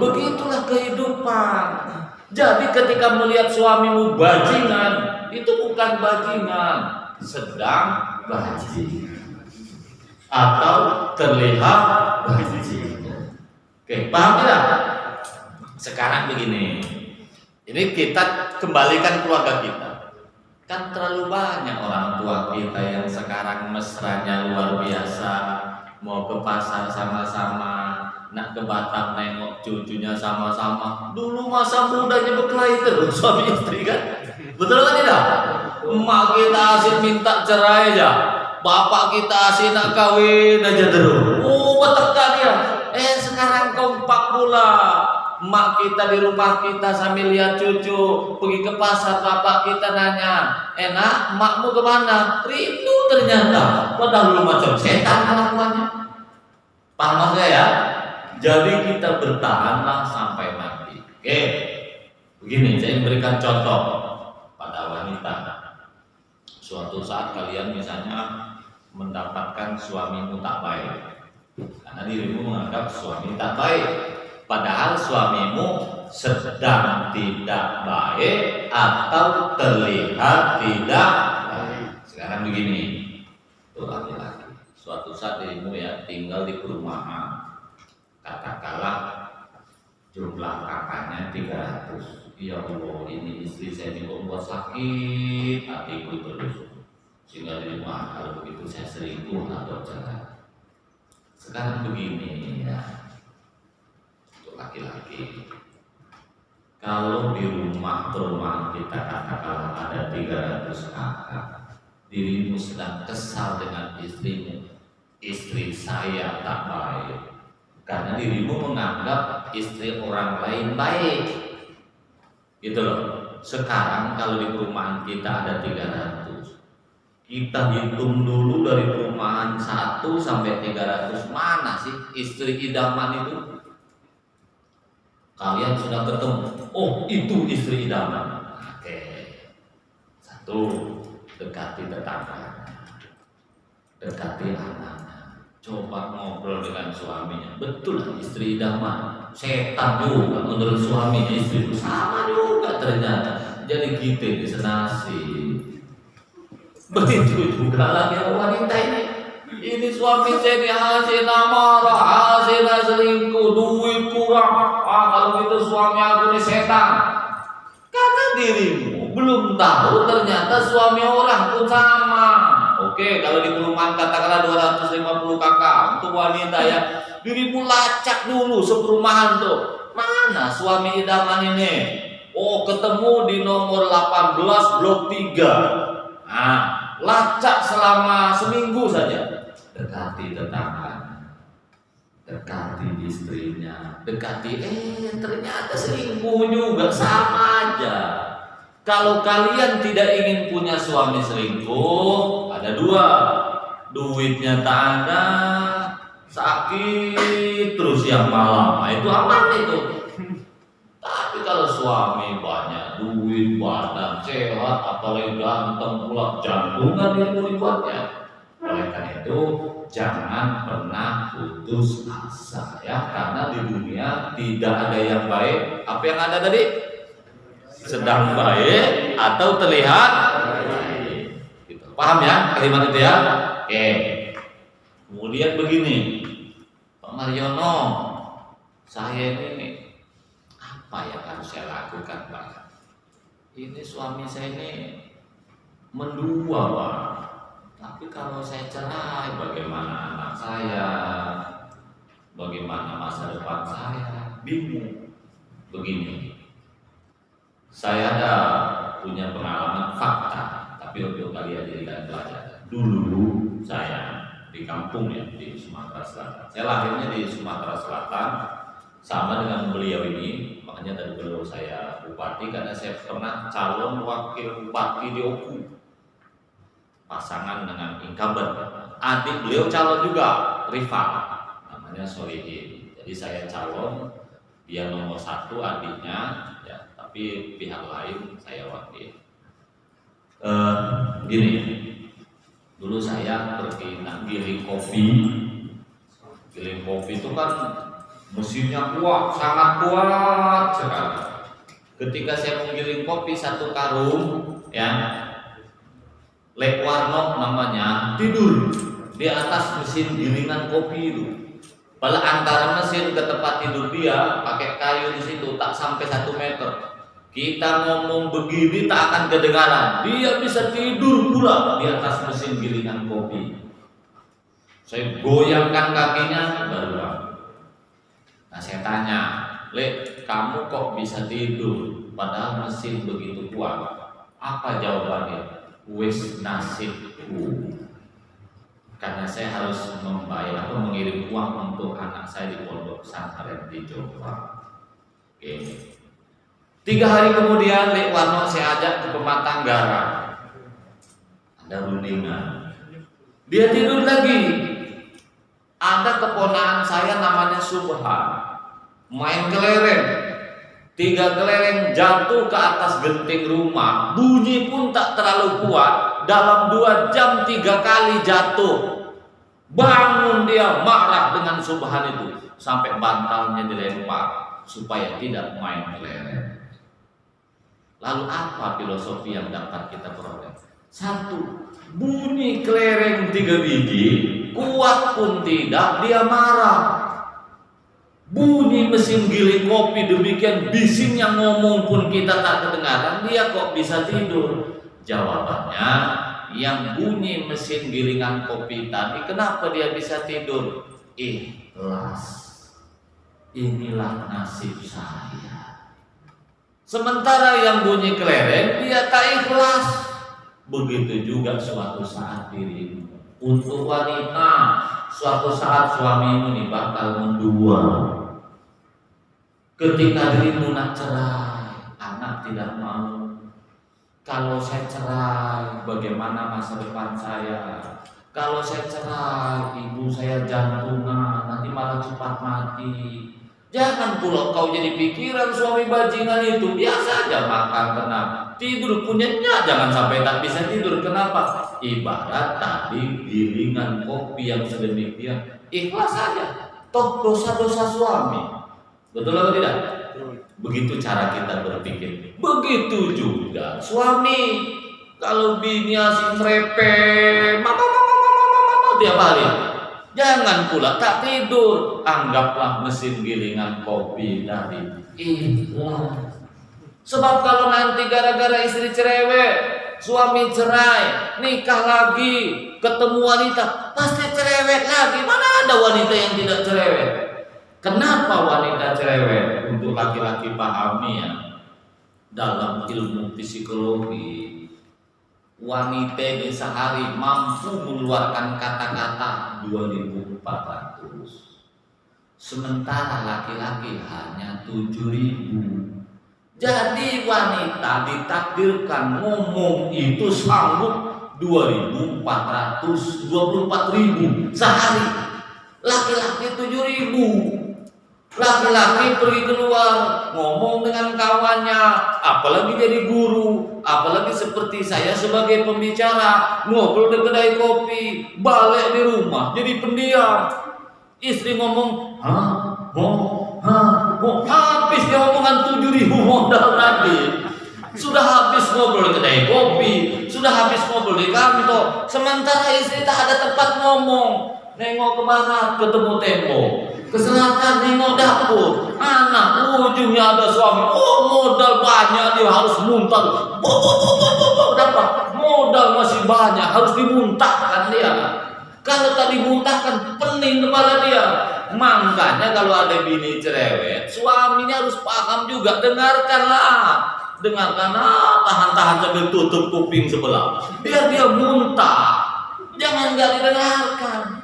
Begitulah kehidupan. Jadi ketika melihat suamimu bajingan, itu bukan bajingan, sedang bajingan atau terlihat bajingan. Oke, paham tidak? Sekarang begini, ini kita kembalikan keluarga kita. Kan terlalu banyak orang tua kita yang sekarang mesranya luar biasa, mau ke pasar sama-sama, nak ke Batam nengok cucunya sama-sama. Dulu masa mudanya berkelahi terus suami istri kan? Betul kan tidak? Emak kita asyik minta cerai aja, bapak kita asyik nak kawin aja terus. Bertekad ya. Sekarang kompak pula. Emak kita di rumah kita sambil lihat cucu, pergi ke pasar, bapak kita nanya, enak, emakmu kemana? Rindu ternyata. Padahal lu macam setan kelakuannya. Paham maksudnya ya? Jadi kita bertahanlah sampai mati. Oke, begini, saya memberikan contoh pada wanita. Suatu saat kalian misalnya mendapatkan suamimu tak baik, karena dirimu menganggap suami tak baik. Padahal suamimu sedang tidak baik atau terlihat tidak baik. Sekarang begini, tuh laki-laki. Suatu saat dirimu ya tinggal di perumahan, katakanlah jumlah kakaknya 300. Ya Allah, ini istri saya juga membuat sakit hatiku terus. Sehingga dirimu kalau begitu saya selingkuh atau cerai. Sekarang begini ya. laki-laki. Kalau di perumahan kita katakanlah ada 300 kakak, dirimu sedang kesal dengan istrimu, istri saya tak baik, karena dirimu menganggap istri orang lain baik, gitu loh. Sekarang kalau di perumahan kita ada 300, kita hitung dulu dari perumahan 1 sampai 300 mana sih istri idaman itu? Kalian sudah ketemu, oh itu istri idaman. Oke, 1, dekati tetangga, dekati anaknya, coba ngobrol dengan suaminya. Betul istri idaman, setan juga menurut suaminya istri itu sama juga ternyata. Jadi kita disenasi. Begitu juga lagi wanita ini. Ini suami saya ini hasina marah, hasina selingkuh, duit kurang. Kalau gitu suami aku ini setan. Kata dirimu belum tahu ternyata suami orang pun sama. Oke, kalau di perumahan katakanlah 250 kakak untuk wanita ya, dirimu lacak dulu seperumahan tuh. Mana suami idaman ini? Oh, ketemu di nomor 18 blok 3. Nah, lacak selama seminggu saja. Dekati tetangganya, dekati istrinya, dekati ternyata selingkuh juga, sama aja. Kalau kalian tidak ingin punya suami selingkuh, ada 2, duitnya tak ada, sakit terus yang malam, itu aman itu. Tapi kalau suami banyak duit, badan sehat, apalagi ganteng pula, jantungan dirimu dibuatnya. Oleh karena itu jangan pernah putus asa ya, karena di dunia tidak ada yang baik. Apa yang ada tadi? Sedang baik atau terlihat baik. Gitu. Paham ya kalimat itu ya? Oke. Kemudian begini, Pak Mariono, saya ini apa yang harus saya lakukan, Pak? Ini suami saya ini mendua, Pak. Tapi kalau saya cerai, bagaimana anak saya? Bagaimana masa depan saya? Bingung. Begini, saya ada punya pengalaman fakta, tapi untuk kalian jadikan pelajaran. Dulu saya di kampung ya, di Sumatera Selatan. Saya lahirnya di Sumatera Selatan, sama dengan beliau ini. Makanya tadi beliau saya bupati, karena saya pernah calon wakil bupati di Oku, pasangan dengan incumbent. Adik beliau calon juga, rival, namanya Solihin. Jadi saya calon, dia nomor 1 adiknya, ya, tapi pihak lain saya wakil. Gini, dulu saya pergi giling kopi. Giling kopi itu kan mesinnya kuat, sangat kuat sekali. Ketika saya menggiling kopi 1 karung, ya, Lek Warnok namanya, tidur di atas mesin gilingan kopi itu. Pada antara mesin ke tempat tidur dia pakai kayu di situ, tak sampai 1 meter. Kita ngomong begini tak akan kedengaran. Dia bisa tidur pula di atas mesin gilingan kopi. Saya goyangkan kakinya baru bangun. Nah saya tanya, Lek, kamu kok bisa tidur padahal mesin begitu kuat? Apa jawabannya? Wis nasibku, karena saya harus membayar atau mengirim uang untuk anak saya di pondok pesantren di Jombang. Oke. 3 hari kemudian Lek Warno saya ajak ke Pematang Garam. Ada rundingan. Dia tidur lagi. Ada keponakan saya namanya Subhan, main kelereng. 3 kelereng jatuh ke atas genting rumah, bunyi pun tak terlalu kuat. Dalam 2 jam 3 kali jatuh. Bangun dia marah dengan Subhan itu, sampai bantalnya dilempar supaya tidak main kelereng. Lalu apa filosofi yang dapat kita peroleh? 1, bunyi kelereng 3 biji, kuat pun tidak, dia marah. Bunyi mesin giling kopi demikian bisingnya, ngomong pun kita tak kedengaran, dia kok bisa tidur? Jawabannya, yang bunyi mesin gilingan kopi tadi, kenapa dia bisa tidur? Ikhlas. inilah nasib saya. Sementara yang bunyi kelereng dia tak ikhlas. Begitu juga suatu saat dirimu. Untuk wanita, suatu saat suamimu ini bakal mendua. Ketika dirimu nak cerai, anak tidak mau. Kalau saya cerai, bagaimana masa depan saya? Kalau saya cerai, ibu saya jantungan, nanti malah cepat mati. Jangan pula kau jadi pikiran suami bajingan itu. Biasa aja makan tenang, tidur punyanya jangan sampai tak bisa tidur. Kenapa? Ibarat tadi gilingan kopi yang sedemikian. Ikhlas saja. Toh dosa-dosa suami. Betul atau tidak? Begitu cara kita berpikir. Begitu juga suami. Kalau bini asing merepe, mama tiap hari. Jangan pula tak tidur. Anggaplah mesin gilingan kopi tadi ikhlas. Sebab kalau nanti gara-gara istri cerewet, suami cerai, nikah lagi, ketemu wanita, pasti cerewet lagi. Mana ada wanita yang tidak cerewet? Kenapa wanita cerewet? Untuk laki-laki pahami ya, dalam ilmu psikologi, wanita di sehari mampu mengeluarkan kata-kata 2.400, sementara laki-laki hanya 7.000. Jadi wanita ditakdirkan ngomong itu sanggup 24.000 sehari. Laki-laki 7.000. Laki-laki pergi keluar ngomong dengan kawannya, apalagi jadi guru, apalagi seperti saya sebagai pembicara, ngobrol di kedai kopi, balik di rumah jadi pendiam. Istri ngomong, habis dia omongan 7.000 modal tadi. Sudah habis ngobrol di kedai kopi, sudah habis ngobrol di kantor, sementara istri tak ada tempat ngomong. Nengok ke barat ketemu tembok, ke selatan nengok dapur, anak ujungnya ada suami. Oh modal banyak dia harus muntah. Dapat modal masih banyak harus dimuntahkan dia. Kalau tak dimuntahkan pening kepala dia. Makanya kalau ada bini cerewet, suaminya harus paham juga. Dengarkanlah, tahan-tahan sambil tutup kuping sebelah, biar dia muntah. Jangan nggak didengarkan.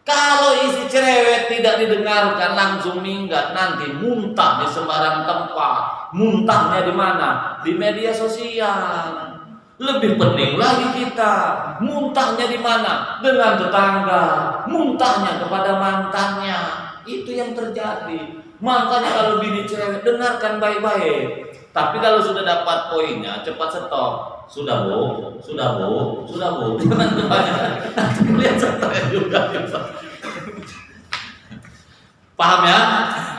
Kalau isi cerewet tidak didengarkan, langsung minggat, nanti muntah di sembarang tempat. Muntahnya di mana? Di media sosial. Lebih pening lagi kita, muntahnya di mana? Dengan tetangga, muntahnya kepada mantannya. Itu yang terjadi. Makanya kalau bini cerewet, dengarkan baik-baik. Tapi kalau sudah dapat poinnya, cepat stop. Sudah bu. Jangan kebanyakan. Nanti lihat stres juga. Paham ya?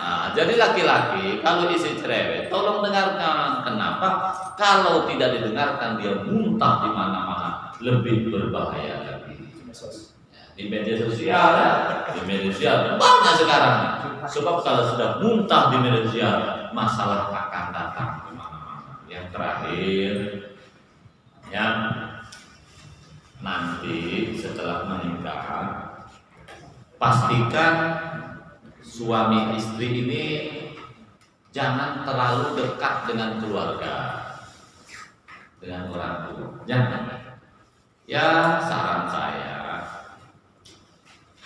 Nah, jadi laki-laki kalau isi cerewet, tolong dengarkan. Kenapa? Kalau tidak didengarkan, dia muntah di mana-mana. Lebih berbahaya lagi. Di media sosial, di media sosial banyak sekarang. Sebab kalau sudah muntah di media sosial, masalah akan datang di mana-mana. Yang terakhir, yang nanti setelah menikah, pastikan suami istri ini jangan terlalu dekat dengan keluarga, dengan orang tua. Jangan. Ya saran saya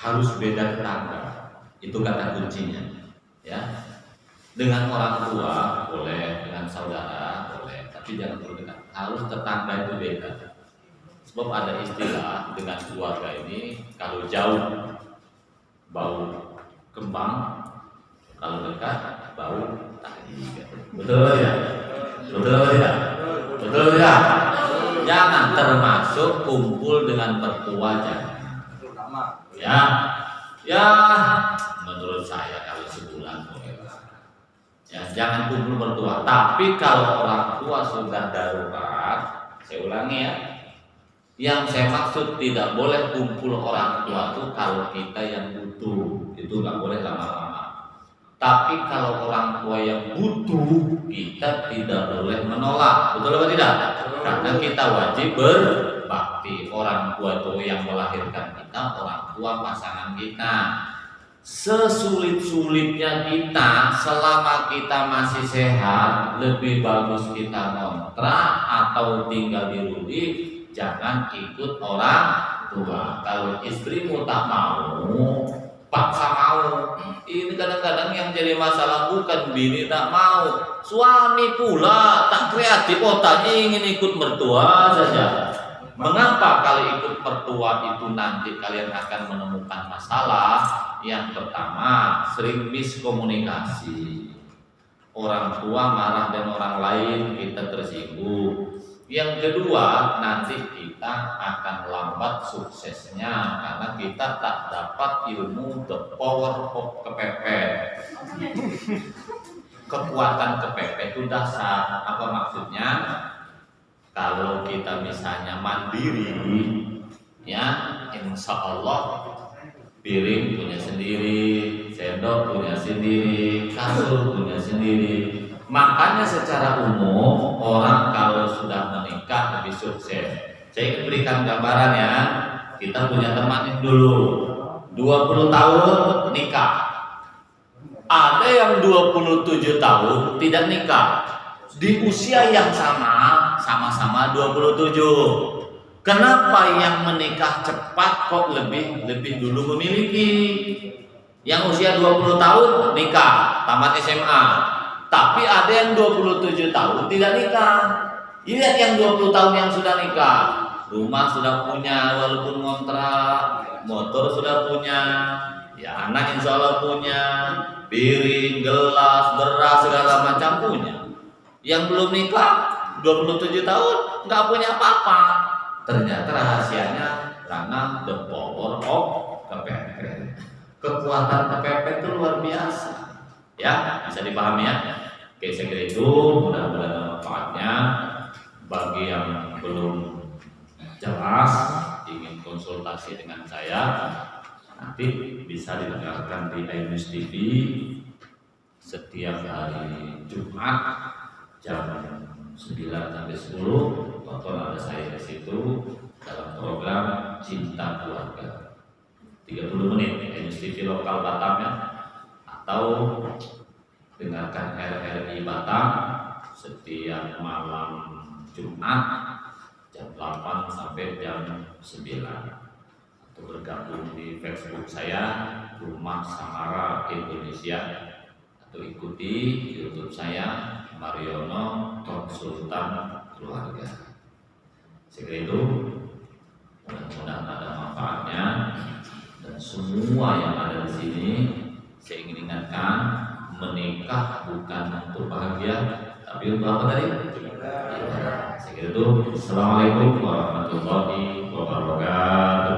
harus beda tetangga. Itu kata kuncinya. Ya. Dengan orang tua boleh, dengan saudara boleh, tapi jangan terlalu dekat. Harus tetangga itu beda. Sebab ada istilah dengan keluarga ini, kalau jauh bau kembang, kalau dekat bau tahi. Betul ya? Betul ya? Betul ya? Jangan termasuk kumpul dengan mertua ya menurut saya kalau sebulan boleh. Ya, jangan kumpul mertua. Tapi kalau orang tua sudah darurat, saya ulangi ya. Yang saya maksud tidak boleh kumpul orang tua itu kalau kita yang butuh, itu nggak boleh lama-lama. Tapi kalau orang tua yang butuh, kita tidak boleh menolak. Betul atau tidak? Karena kita wajib berbakti. Orang tua itu yang melahirkan kita, orang tua pasangan kita. sesulit-sulitnya kita selama kita masih sehat, lebih bagus kita ngontrak atau tinggal di rumah. Jangan ikut orang tua. Kalau istrimu tak mau, paksa mau. Ini kadang-kadang yang jadi masalah bukan bini tak mau, suami pula tak kreatif otaknya, ingin ikut mertua saja. Mengapa kalau ikut mertua itu nanti kalian akan menemukan masalah? Yang pertama, sering miskomunikasi. Orang tua marah dan orang lain, kita tersinggung. Yang kedua, nanti kita akan lambat suksesnya karena kita tak dapat ilmu the power of kepepet. Kekuatan kepepet itu dasar. Apa maksudnya? Kalau kita misalnya mandiri, ya insya Allah piring punya sendiri, sendok punya sendiri, kasur punya sendiri. Makanya secara umum orang kalau sudah menikah lebih sukses. Saya ingin berikan gambaran ya. Kita punya teman dulu 20 tahun nikah. Ada yang 27 tahun tidak nikah. Di usia yang sama-sama 27. Kenapa yang menikah cepat kok lebih dulu memiliki? Yang usia 20 tahun nikah, tamat SMA. Tapi ada yang 27 tahun tidak nikah. Lihat yang 20 tahun yang sudah nikah, rumah sudah punya walaupun ngontrak, motor sudah punya, ya anak insya Allah punya, piring, gelas, beras segala macam punya. Yang belum nikah 27 tahun nggak punya apa-apa. Ternyata rahasianya karena the power of kepepet. Kekuatan kepepet itu luar biasa. Ya, bisa dipahami ya. Oke, saya kira itu mudah-mudahan manfaatnya. Bagi yang belum jelas ingin konsultasi dengan saya, nanti bisa didengarkan di iNews TV setiap hari Jumat jam 9 sampai 10. Tonton ada saya di situ dalam program Cinta Keluarga 30 menit iNews TV lokal Batam ya. Atau dengarkan RRI Batam setiap malam Jumat jam 8 sampai jam 9. Atau bergabung di Facebook saya Rumah Samara Indonesia, atau ikuti YouTube saya Mariono Konsultan Keluarga. Sekali itu mudah-mudahan ada manfaatnya, dan semua yang ada di sini saya ingin ingatkan, menikah bukan untuk bahagia, tapi untuk apa tadi? Sekali itu, Assalamualaikum warahmatullahi wabarakatuh.